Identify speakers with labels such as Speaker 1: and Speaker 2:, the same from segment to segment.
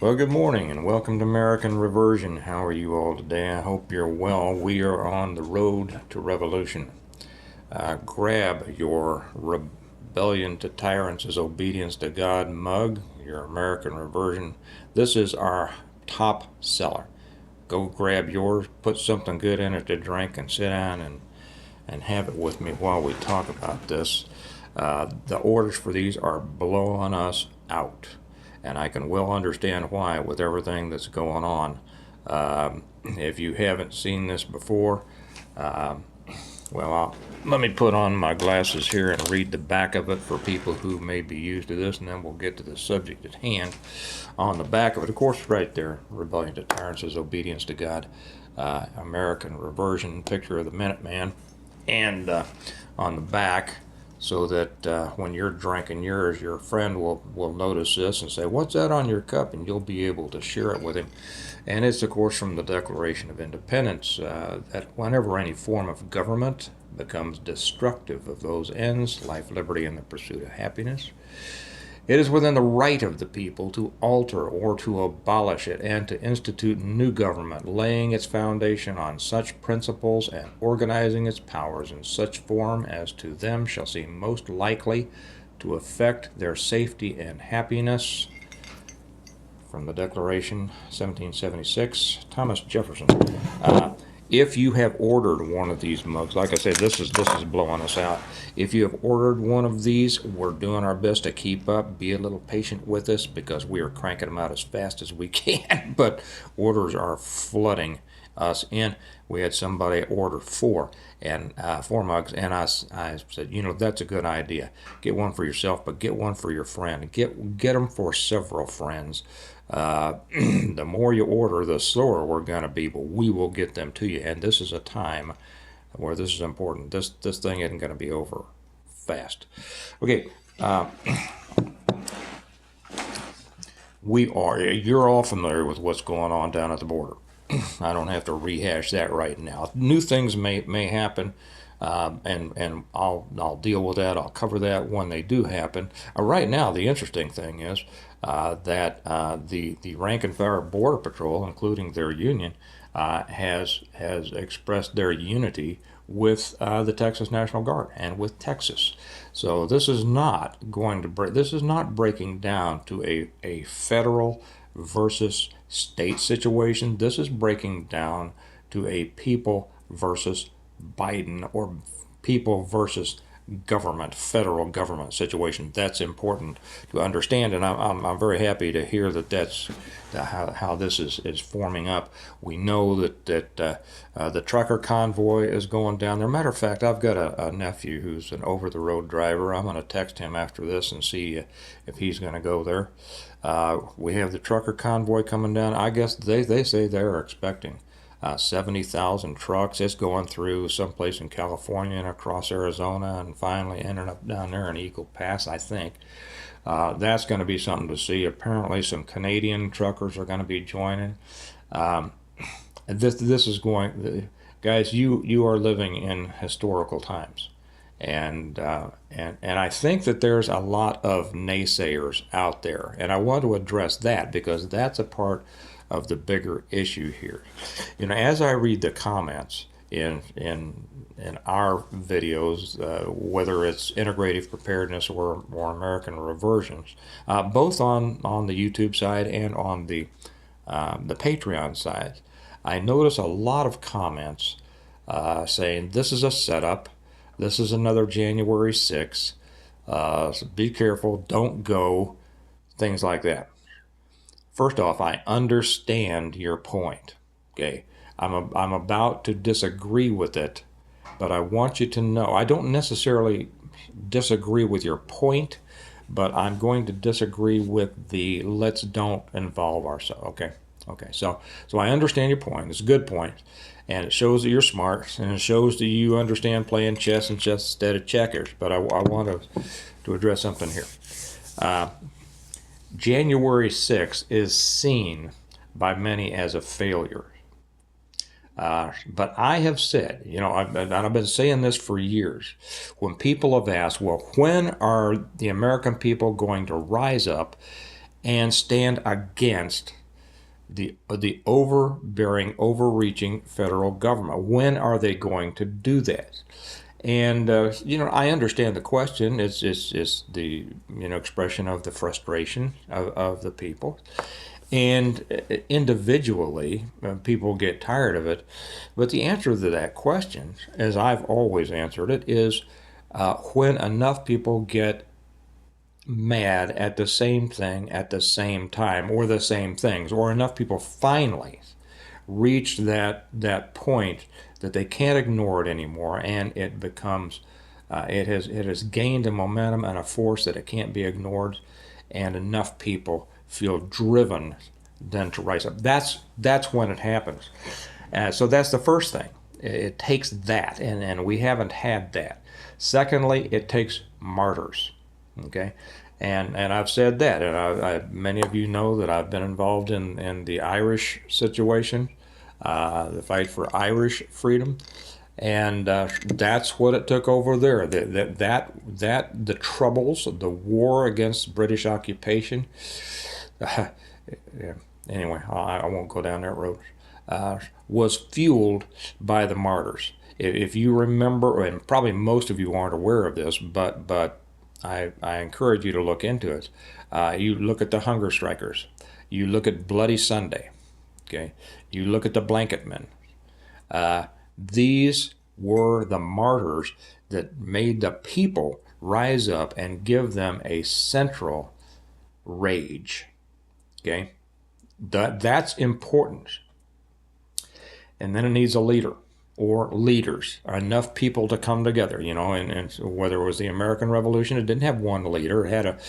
Speaker 1: Well, good morning and welcome to American Reversion. How are you all today? I hope you're well. We are on the road to revolution. Grab your Rebellion to Tyrants is Obedience to God mug, your American Reversion. This is our top seller. Go grab yours, put something good in it to drink, and sit down and have it with me while we talk about this. The orders for these are blowing us out, and I can well understand why with everything that's going on. If you haven't seen this before, let me put on my glasses here and read the back of it for people who may be used to this, and then we'll get to the subject at hand. On the back of it, of course, right there, Rebellion to Tyrants is Obedience to God, American Reversion, picture of the Minuteman, and on the back, so that when you're drinking yours, your friend will notice this and say, "What's that on your cup?" And you'll be able to share it with him. And it's, of course, from the Declaration of Independence that whenever any form of government becomes destructive of those ends, life, liberty, and the pursuit of happiness, it is within the right of the people to alter or to abolish it and to institute new government, laying its foundation on such principles and organizing its powers in such form as to them shall seem most likely to affect their safety and happiness. From the Declaration, 1776, Thomas Jefferson. If you have ordered one of these mugs, like I said, this is blowing us out. If you have ordered one of these, we're doing our best to keep up. Be a little patient with us because we are cranking them out as fast as we can. But orders are flooding us in. We had somebody order four mugs, and I said, that's a good idea. Get one for yourself, but get one for your friend. Get them for several friends. The more you order, the slower we're going to be, but we will get them to you. And this is a time where this is important. This thing isn't going to be over fast. Okay. You're all familiar with what's going on down at the border. I don't have to rehash that right now. New things may happen. And I'll deal with that. I'll cover that when they do happen. Right now, the interesting thing is that the rank and file Border Patrol, including their union, has expressed their unity with the Texas National Guard and with Texas. So this is not breaking down to a federal versus state situation. This is breaking down to a people versus Biden or people versus government, federal government situation. That's important to understand, and I'm very happy to hear that's how this is forming up. We know that the trucker convoy is going down there. Matter of fact, I've got a nephew who's an over-the-road driver. I'm going to text him after this and see if he's going to go there. We have the trucker convoy coming down. I guess they say they're expecting 70,000 trucks. It's going through someplace in California and across Arizona and finally ending up down there in Eagle Pass, I think. That's going to be something to see. Apparently some Canadian truckers are going to be joining. This is going... Guys, you are living in historical times. And I think that there's a lot of naysayers out there. And I want to address that because that's a part of the bigger issue here. As I read the comments in our videos, whether it's integrative preparedness or American reversions, both on the YouTube side and on the Patreon side, I notice a lot of comments saying this is a setup, this is another January 6th, so be careful, don't go, things like that. First off, I understand your point. Okay, I'm about to disagree with it, but I want you to know I don't necessarily disagree with your point, but I'm going to disagree with the let's don't involve ourselves. Okay. So I understand your point. It's a good point, and it shows that you're smart, and it shows that you understand playing chess instead of checkers. But I want to address something here. January 6th is seen by many as a failure. But I have said, I've been saying this for years, when people have asked, well, when are the American people going to rise up and stand against the overbearing, overreaching federal government. When are they going to do that? And I understand the question. It's the expression of the frustration of the people, and individually, people get tired of it. But the answer to that question, as I've always answered it, is when enough people get mad at the same thing at the same time, or the same things, or enough people finally reach that point that they can't ignore it anymore, and it becomes it has gained a momentum and a force that it can't be ignored, and enough people feel driven then to rise up. That's when it happens. So that's the first thing. It takes that, and we haven't had that. Secondly, it takes martyrs. Okay, and I've said that, and many of you know that I've been involved in the Irish situation, the fight for Irish freedom, and that's what it took over there. The troubles, the war against British occupation. Anyway, I won't go down that road. Was fueled by the martyrs. If you remember, and probably most of you aren't aware of this, but I encourage you to look into it. You look at the hunger strikers. You look at Bloody Sunday. Okay. You look at the blanket men. These were the martyrs that made the people rise up and give them a central rage. Okay. That's important. And then it needs a leader or leaders, enough people to come together, and whether it was the American Revolution, it didn't have one leader. It had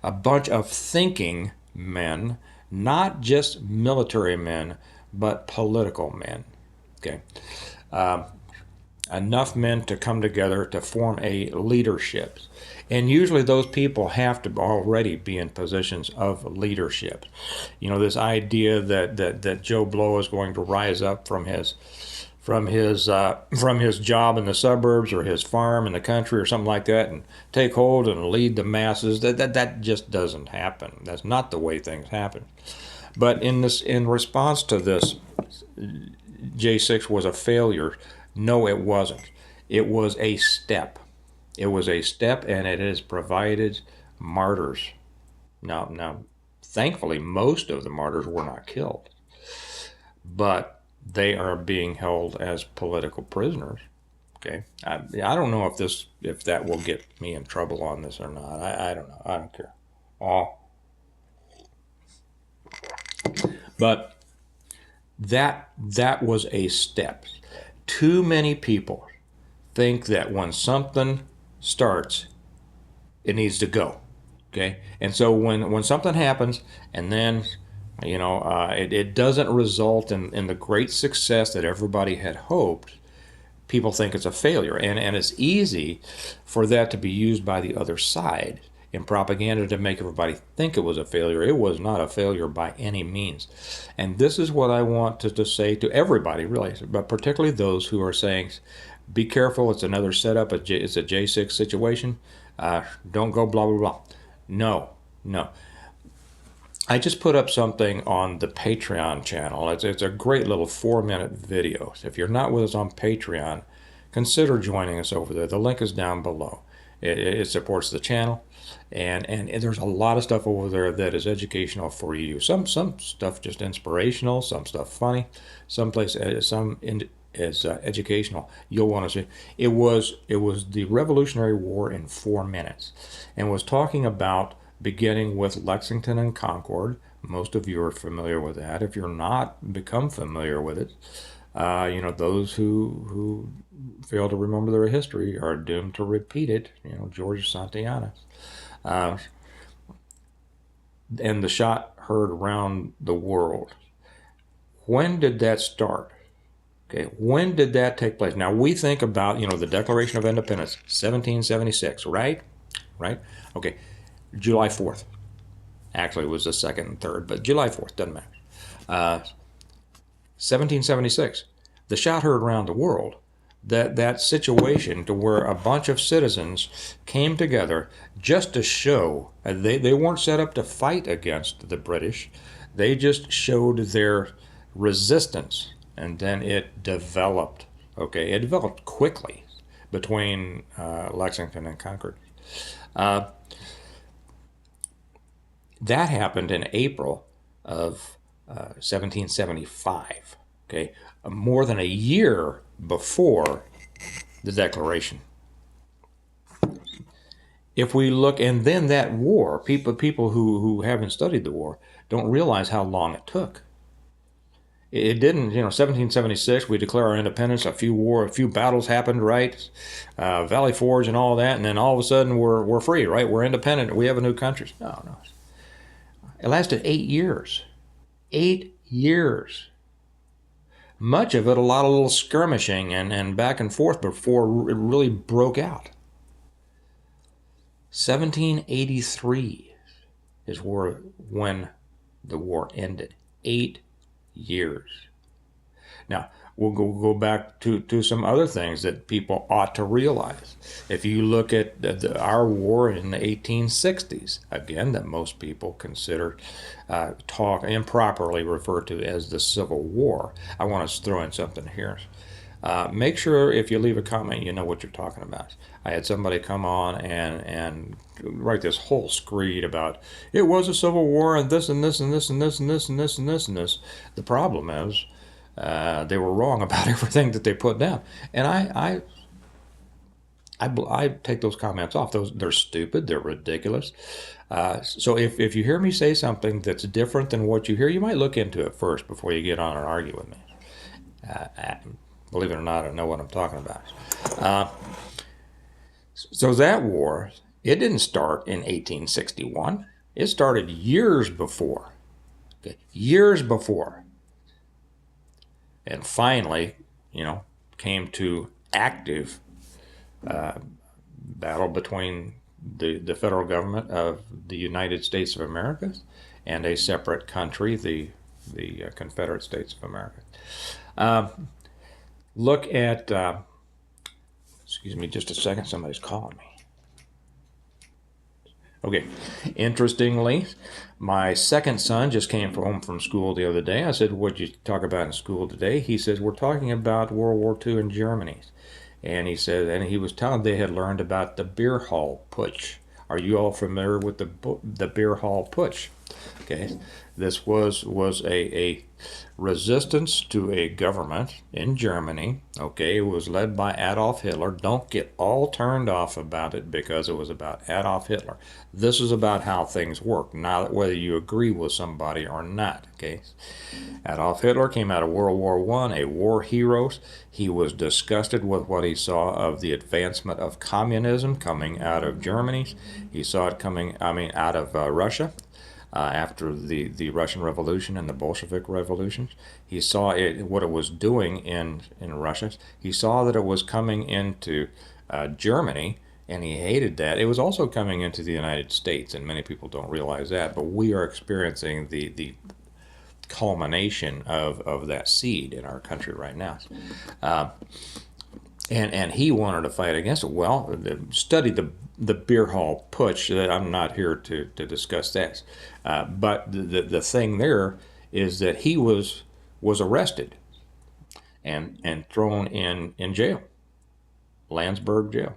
Speaker 1: a bunch of thinking men, not just military men, but political men. Okay. Enough men to come together to form a leadership. And usually those people have to already be in positions of leadership. This idea that Joe Blow is going to rise up from his job in the suburbs or his farm in the country or something like that and take hold and lead the masses, that just doesn't happen. That's not the way things happen. But in response to this, J6 was a failure. No, it wasn't. It was a step. It was a step, and it has provided martyrs. Now, thankfully, most of the martyrs were not killed, but they are being held as political prisoners. Okay, I don't know if that will get me in trouble on this or not. I don't know. I don't care. But that was a step. Too many people think that when something starts, it needs to go. Okay, and so when something happens and then it doesn't result in the great success that everybody had hoped, people think it's a failure, and it's easy for that to be used by the other side in propaganda to make everybody think it was a failure. It was not a failure by any means. And this is what I want to say to everybody, really, but particularly those who are saying, be careful, it's another setup, it's a J6 situation, don't go blah, blah, blah. No. I just put up something on the Patreon channel. It's a great little 4-minute video. If you're not with us on Patreon, consider joining us over there. The link is down below. It supports the channel, and there's a lot of stuff over there that is educational for you. Some stuff just inspirational, some stuff funny, some is educational. You'll want to see. It was the Revolutionary War in 4 minutes, and was talking about beginning with Lexington and Concord. Most of you are familiar with that. If you're not, become familiar with it. Those who fail to remember their history are doomed to repeat it. George Santayana. And the shot heard around the world. When did that start? Okay, when did that take place? Now we think about, the Declaration of Independence, 1776, right? Right? Okay, July 4th. Actually, it was the 2nd and 3rd, but July 4th, doesn't matter. 1776. The shot heard around the world that situation to where a bunch of citizens came together just to show they weren't set up to fight against the British. They just showed their resistance, and then it developed. Okay, it developed quickly between Lexington and Concord. Uh, that happened in April of 1775. Okay, more than a year before the Declaration. If we look, and then that war, people who haven't studied the war don't realize how long it took. It didn't, 1776, we declare our independence, a few battles happened, right? Valley Forge and all that, and then all of a sudden we're free, right? We're independent, we have a new country. No. It lasted 8 years. 8 years. Much of it, a lot of little skirmishing and back and forth before it really broke out. 1783 is when the war ended. 8 years. Now, we'll go back to some other things that people ought to realize. If you look at our war in the 1860s, again, that most people consider, improperly refer to as the Civil War. I want to throw in something here. Make sure if you leave a comment, you know what you're talking about. I had somebody come on and write this whole screed about it was a civil war and this and this and this and this and this and this and this and this. The problem is they were wrong about everything that they put down, and I take those comments off. They're stupid. They're ridiculous. So if you hear me say something that's different than what you hear, you might look into it first before you get on and argue with me. Believe it or not, I know what I'm talking about. So that war, it didn't start in 1861. It started years before. Okay, years before. And finally, came to active battle between the federal government of the United States of America and a separate country, the Confederate States of America. Look at, excuse me just a second, somebody's calling me. Okay, interestingly, my second son just came home from school the other day. I said, what'd you talk about in school today? He says, we're talking about World War II in Germany. And he said, and he was telling they had learned about the beer hall putsch. Are you all familiar with the beer hall putsch? Okay, this was a resistance to a government in Germany. Okay, it was led by Adolf Hitler. Don't get all turned off about it because it was about Adolf Hitler. This is about how things work, not whether you agree with somebody or not. Okay, Adolf Hitler came out of World War I, a war hero. He was disgusted with what he saw of the advancement of communism coming out of Germany. He saw it coming, out of Russia. After the Russian Revolution and the Bolshevik revolutions, he saw what it was doing in Russia. He saw that it was coming into Germany, and he hated that. It was also coming into the United States, and many people don't realize that, but we are experiencing the culmination of that seed in our country right now. And he wanted to fight against it. Well, study the beer hall putsch. I'm not here to discuss that. But the thing there is that he was arrested and thrown in jail, Landsberg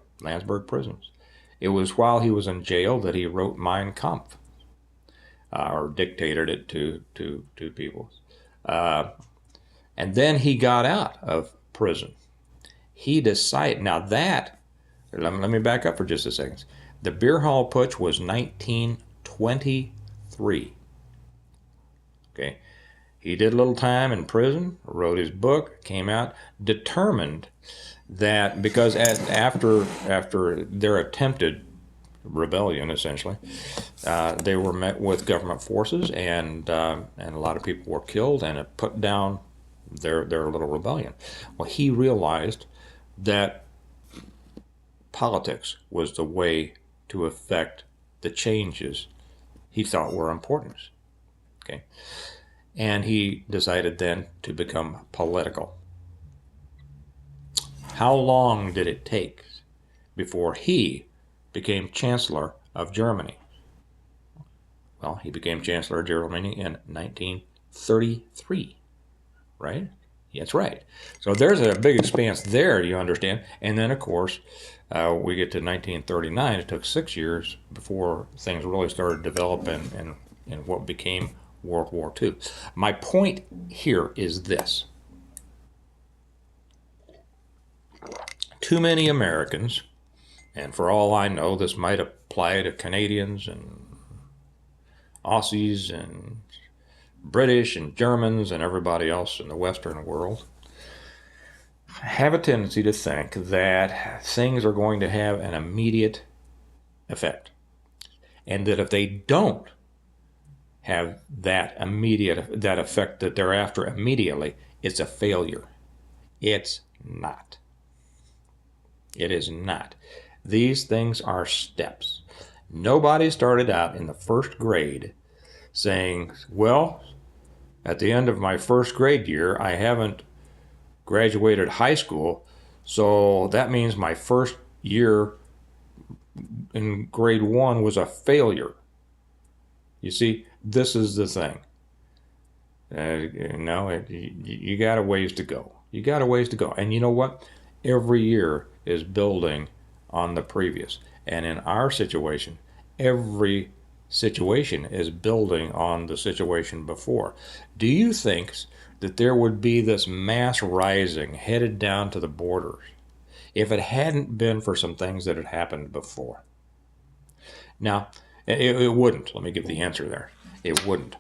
Speaker 1: prisons. It was while he was in jail that he wrote Mein Kampf, or dictated it to people. And then he got out of prison. He decided, now that, let me back up for just a second. The beer hall putsch was 1923. Okay, he did a little time in prison, wrote his book, came out, determined that because after their attempted rebellion, essentially, they were met with government forces, and a lot of people were killed, and it put down their little rebellion. Well, he realized that politics was the way to affect the changes he thought were important. Okay, and he decided then to become political. How long did it take before he became Chancellor of Germany? Well, he became Chancellor of Germany in 1933, right? That's right. So there's a big expanse there, you understand. And then, of course, we get to 1939. It took 6 years before things really started developing in what became World War II. My point here is this. Too many Americans, and for all I know, this might apply to Canadians and Aussies and British and Germans and everybody else in the Western world, have a tendency to think that things are going to have an immediate effect. And that if they don't have that effect that they're after immediately, it's a failure. It's not. It is not. These things are steps. Nobody started out in the first grade saying, well, at the end of my first grade year, I haven't graduated high school, so that means my first year in grade 1 was a failure. You see, this is the thing. You got a ways to go. You got a ways to go. And you know what? Every year is building on the previous. And in our situation, every situation is building on the situation before. Do you think that there would be this mass rising headed down to the borders if it hadn't been for some things that had happened before? Now, it wouldn't. Let me give the answer there. It wouldn't.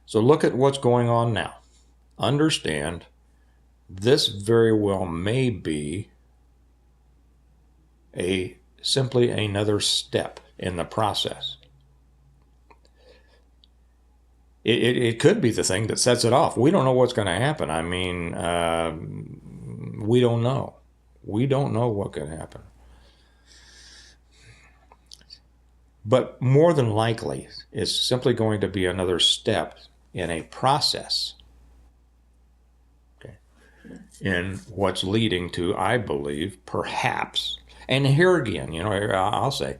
Speaker 1: So look at what's going on now. Understand, this very well may be simply another step in the process. It could be the thing that sets it off. We don't know what's going to happen. I mean, we don't know. We don't know what could happen. But more than likely, it's simply going to be another step in a process, okay, in what's leading to, I believe, perhaps. And here again, I'll say,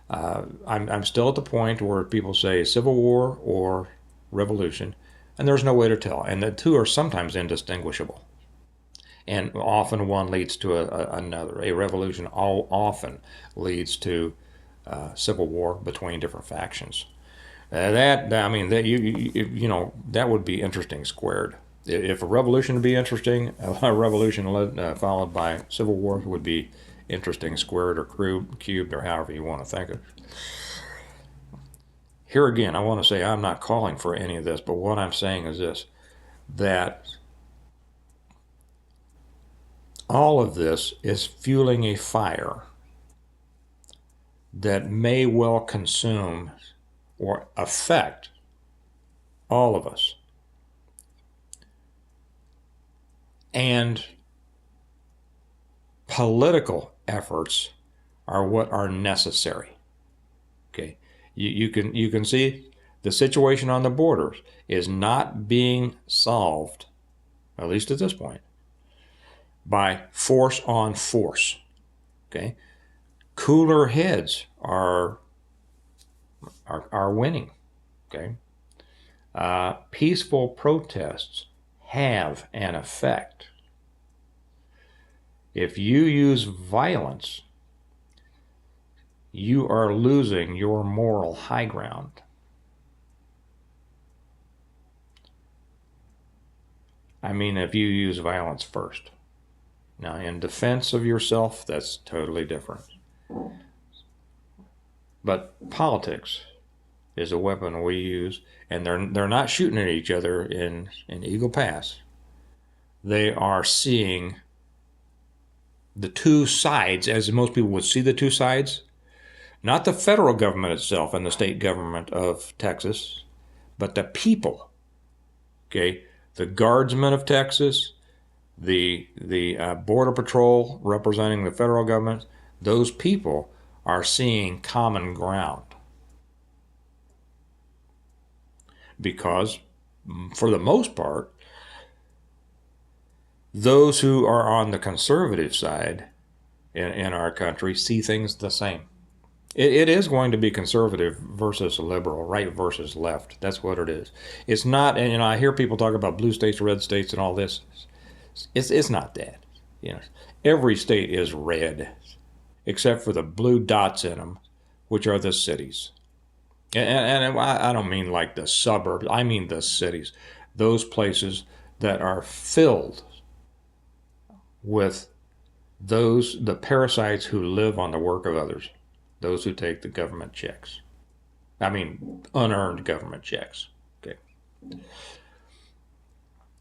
Speaker 1: I'm still at the point where people say civil war or revolution, and there's no way to tell. And the two are sometimes indistinguishable. And often one leads to another. A revolution often leads to civil war between different factions. That would be interesting squared. If a revolution would be interesting, a revolution followed by civil war would be interesting squared or cubed or however you want to think of it. Here again, I want to say I'm not calling for any of this, but what I'm saying is this, that all of this is fueling a fire that may well consume or affect all of us. And political efforts are what are necessary. Okay, you can see the situation on the borders is not being solved, at least at this point, by force on force. Okay, cooler heads are winning. Okay, peaceful protests have an effect. If you use violence, you are losing your moral high ground. I mean, if you use violence first. Now, in defense of yourself, that's totally different. But politics is a weapon we use, and they're not shooting at each other in Eagle Pass. They are seeing the two sides, as most people would see the two sides. Not the federal government itself and the state government of Texas, but the people. Okay, the guardsmen of Texas, the Border Patrol representing the federal government, those people are seeing common ground. Because, for the most part, those who are on the conservative side in our country see things the same. It is going to be conservative versus liberal, right versus left. That's what it is. It's not, and I hear people talk about blue states, red states, and all this. It's not that. Every state is red, except for the blue dots in them, which are the cities. And I don't mean like the suburbs. I mean the cities, those places that are filled with the parasites who live on the work of others, those who take the government checks. I mean, unearned government checks. Okay.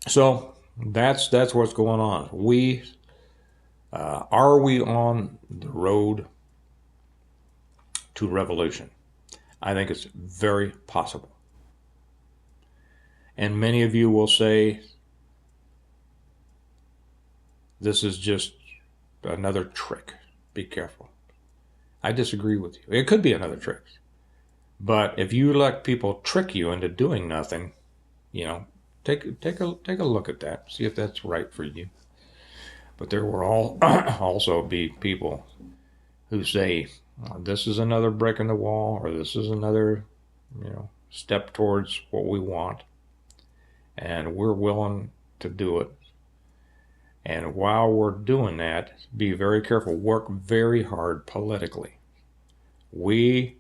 Speaker 1: So that's what's going on. Are we on the road to revolution? I think it's very possible. And many of you will say, this is just another trick. Be careful. I disagree with you. It could be another trick. But if you let people trick you into doing nothing, take a look at that. See if that's right for you. But there will also be people who say, this is another brick in the wall, or this is another, step towards what we want. And we're willing to do it. And while we're doing that, be very careful. Work very hard politically. Any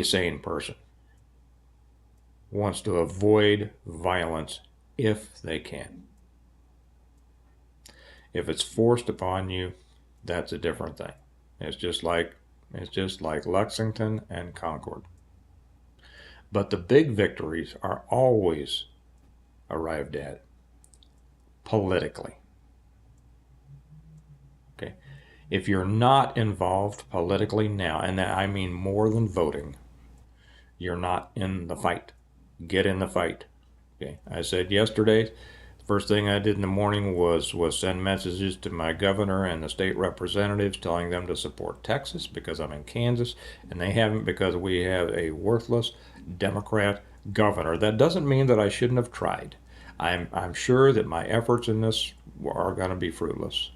Speaker 1: sane person wants to avoid violence if they can. If it's forced upon you, that's a different thing. It's just like Lexington and Concord. But the big victories are always arrived at politically. Okay. If you're not involved politically now, and I mean more than voting, you're not in the fight. Get in the fight. Okay. I said yesterday, first thing I did in the morning was send messages to my governor and the state representatives telling them to support Texas because I'm in Kansas, and they haven't because we have a worthless Democrat governor. That doesn't mean that I shouldn't have tried. I'm sure that my efforts in this are going to be fruitless.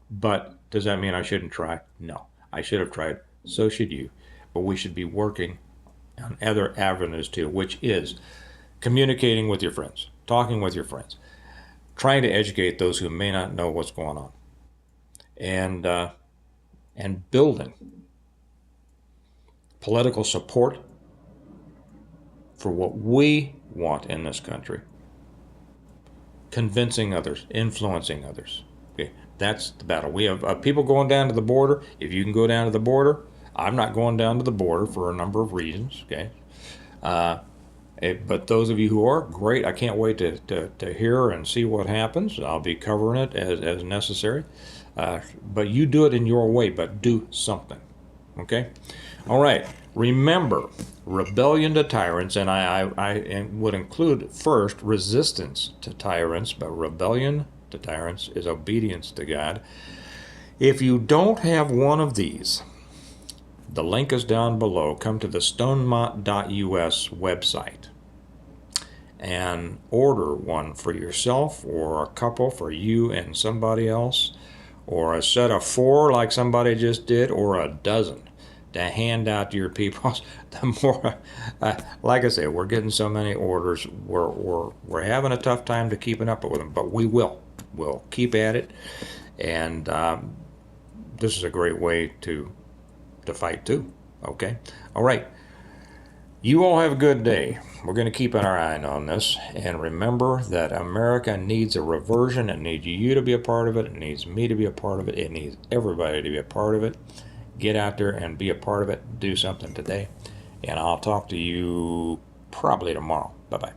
Speaker 1: But does that mean I shouldn't try? No. I should have tried. So should you. But we should be working on other avenues too, which is communicating with your friends, talking with your friends, trying to educate those who may not know what's going on, and building political support for what we want in this country, convincing others, influencing others. Okay, that's the battle. We have people going down to the border. If you can go down to the border, I'm not going down to the border for a number of reasons. Okay, but those of you who are, great. I can't wait to hear and see what happens. I'll be covering it as necessary. But you do it in your way, but do something. Okay? All right. Remember, rebellion to tyrants, and I would include first resistance to tyrants, but rebellion to tyrants is obedience to God. If you don't have one of these, the link is down below. Come to the stonemont.us website and order one for yourself, or a couple for you and somebody else, or a set of 4 like somebody just did, or a dozen to hand out to your people. The more, like I say, we're getting so many orders. We're having a tough time to keeping up with them, but we'll keep at it. And this is a great way to fight too. Okay. All right. You all have a good day. We're going to keep an eye on this. And remember that America needs a reversion. It needs you to be a part of it. It needs me to be a part of it. It needs everybody to be a part of it. Get out there and be a part of it. Do something today. And I'll talk to you probably tomorrow. Bye-bye.